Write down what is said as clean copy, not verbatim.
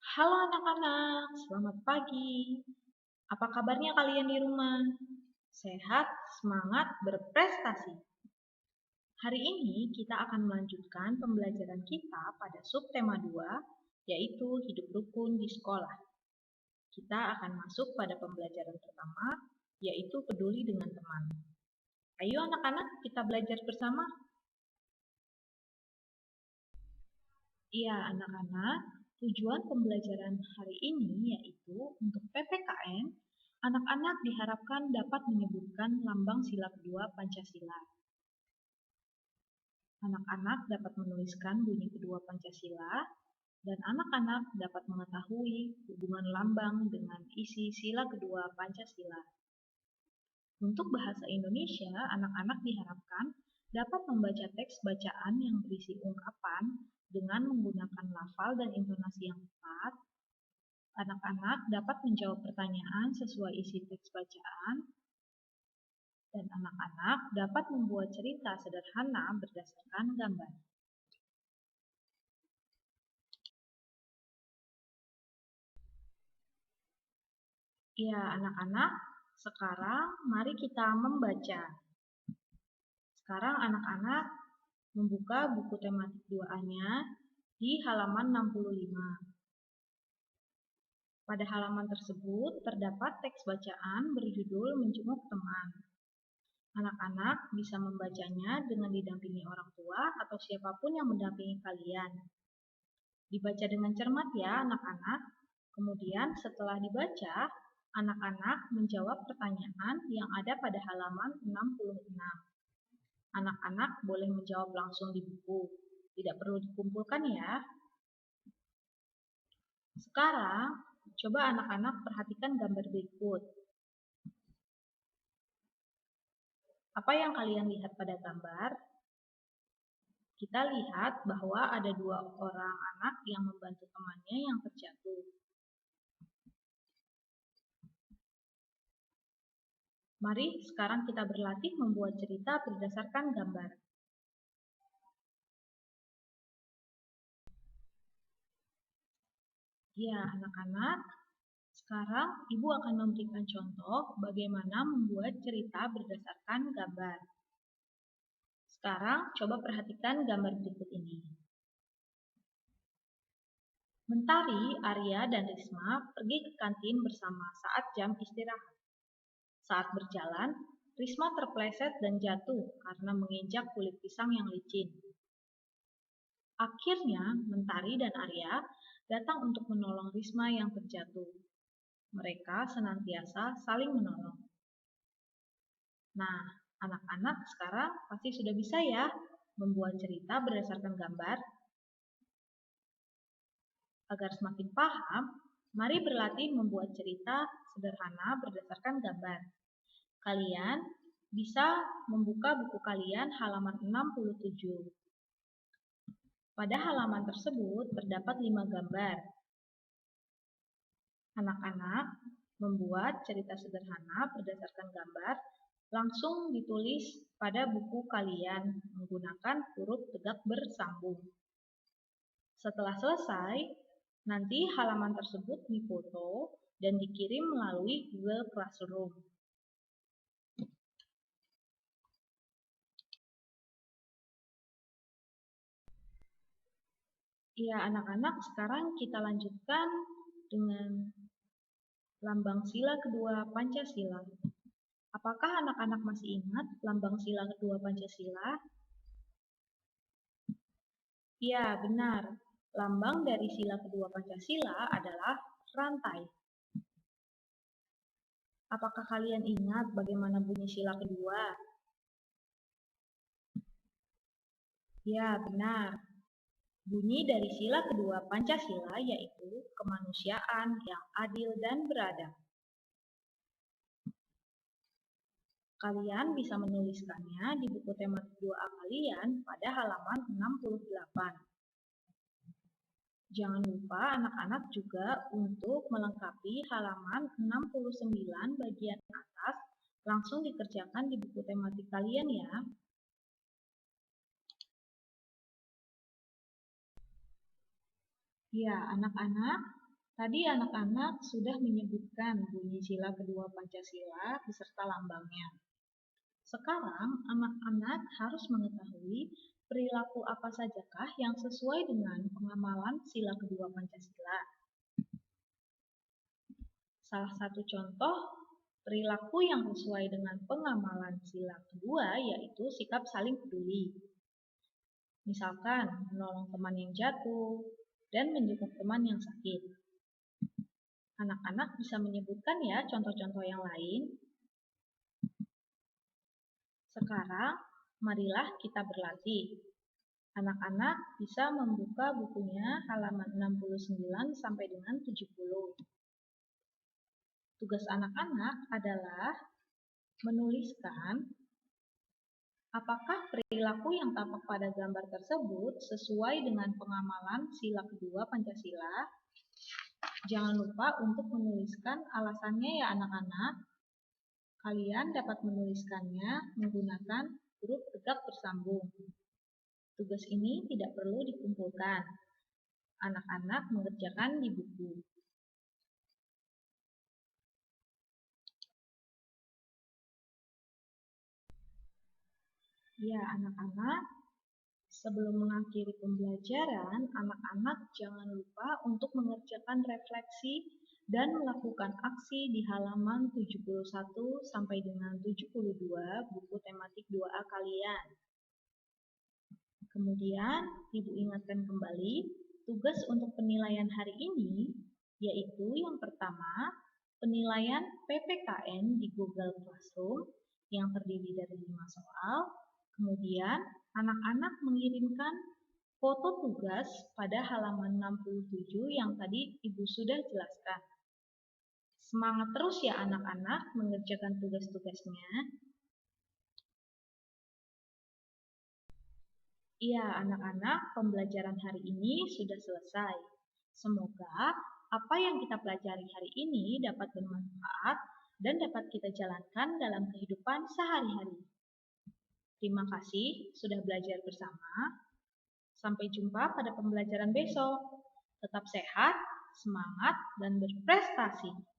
Halo anak-anak, selamat pagi. Apa kabarnya kalian di rumah? Sehat, semangat, berprestasi. Hari ini kita akan melanjutkan pembelajaran kita pada subtema 2, yaitu hidup rukun di sekolah. Kita akan masuk pada pembelajaran pertama, yaitu peduli dengan teman. Ayo anak-anak, kita belajar bersama. Iya, anak-anak, tujuan pembelajaran hari ini yaitu untuk PPKN, anak-anak diharapkan dapat menyebutkan lambang sila kedua Pancasila. Anak-anak dapat menuliskan bunyi kedua Pancasila, dan anak-anak dapat mengetahui hubungan lambang dengan isi sila kedua Pancasila. Untuk bahasa Indonesia, anak-anak diharapkan dapat membaca teks bacaan yang berisi ungkapan dengan menggunakan lafal dan intonasi yang tepat. Anak-anak dapat menjawab pertanyaan sesuai isi teks bacaan, dan anak-anak dapat membuat cerita sederhana berdasarkan gambar. Ya, anak-anak, sekarang mari kita membaca. Sekarang anak-anak membuka buku tematik 2A-nya di halaman 65. Pada halaman tersebut terdapat teks bacaan berjudul Menjenguk Teman. Anak-anak bisa membacanya dengan didampingi orang tua atau siapapun yang mendampingi kalian. Dibaca dengan cermat ya anak-anak. Kemudian setelah dibaca, anak-anak menjawab pertanyaan yang ada pada halaman 66. Anak-anak boleh menjawab langsung di buku, tidak perlu dikumpulkan ya. Sekarang, coba anak-anak perhatikan gambar berikut. Apa yang kalian lihat pada gambar? Kita lihat bahwa ada dua orang anak yang membantu temannya yang terjatuh. Mari sekarang kita berlatih membuat cerita berdasarkan gambar. Ya, anak-anak, sekarang Ibu akan memberikan contoh bagaimana membuat cerita berdasarkan gambar. Sekarang coba perhatikan gambar berikut ini. Mentari, Arya, dan Risma pergi ke kantin bersama saat jam istirahat. Saat berjalan, Risma terpleset dan jatuh karena menginjak kulit pisang yang licin. Akhirnya, Mentari dan Arya datang untuk menolong Risma yang terjatuh. Mereka senantiasa saling menolong. Nah, anak-anak sekarang pasti sudah bisa ya membuat cerita berdasarkan gambar. Agar semakin paham, mari berlatih membuat cerita sederhana berdasarkan gambar. Kalian bisa membuka buku kalian halaman 67. Pada halaman tersebut terdapat 5 gambar. Anak-anak membuat cerita sederhana berdasarkan gambar langsung ditulis pada buku kalian menggunakan huruf tegak bersambung. Setelah selesai, nanti halaman tersebut difoto dan dikirim melalui Google Classroom. Ya, anak-anak, sekarang kita lanjutkan dengan lambang sila kedua Pancasila. Apakah anak-anak masih ingat lambang sila kedua Pancasila? Ya, benar. Lambang dari sila kedua Pancasila adalah rantai. Apakah kalian ingat bagaimana bunyi sila kedua? Ya, benar. Bunyi dari sila kedua Pancasila yaitu kemanusiaan yang adil dan beradab. Kalian bisa menuliskannya di buku tematik 2A kalian pada halaman 68. Jangan lupa anak-anak juga untuk melengkapi halaman 69 bagian atas langsung dikerjakan di buku tematik kalian ya. Ya, anak-anak, Tadi anak-anak sudah menyebutkan bunyi sila kedua Pancasila beserta lambangnya. Sekarang anak-anak harus mengetahui perilaku apa sajakah yang sesuai dengan pengamalan sila kedua Pancasila. Salah satu contoh perilaku yang sesuai dengan pengamalan sila kedua yaitu sikap saling peduli. Misalkan menolong teman yang jatuh dan menjenguk teman yang sakit. Anak-anak bisa menyebutkan ya contoh-contoh yang lain. Sekarang, marilah kita berlatih. Anak-anak bisa membuka bukunya halaman 69 sampai dengan 70. Tugas anak-anak adalah menuliskan apakah perilaku yang tampak pada gambar tersebut sesuai dengan pengamalan sila kedua Pancasila. Jangan lupa untuk menuliskan alasannya ya anak-anak. Kalian dapat menuliskannya menggunakan huruf tegak bersambung. Tugas ini tidak perlu dikumpulkan. Anak-anak mengerjakan di buku. Ya, anak-anak, sebelum mengakhiri pembelajaran, anak-anak jangan lupa untuk mengerjakan refleksi dan melakukan aksi di halaman 71 sampai dengan 72 buku tematik 2A kalian. Kemudian, Ibu ingatkan kembali tugas untuk penilaian hari ini, yaitu yang pertama, penilaian PPKN di Google Classroom yang terdiri dari 5 soal. Kemudian, anak-anak mengirimkan foto tugas pada halaman 67 yang tadi Ibu sudah jelaskan. Semangat terus ya anak-anak mengerjakan tugas-tugasnya. Iya, anak-anak, pembelajaran hari ini sudah selesai. Semoga apa yang kita pelajari hari ini dapat bermanfaat dan dapat kita jalankan dalam kehidupan sehari-hari. Terima kasih sudah belajar bersama. Sampai jumpa pada pembelajaran besok. Tetap sehat, semangat, dan berprestasi.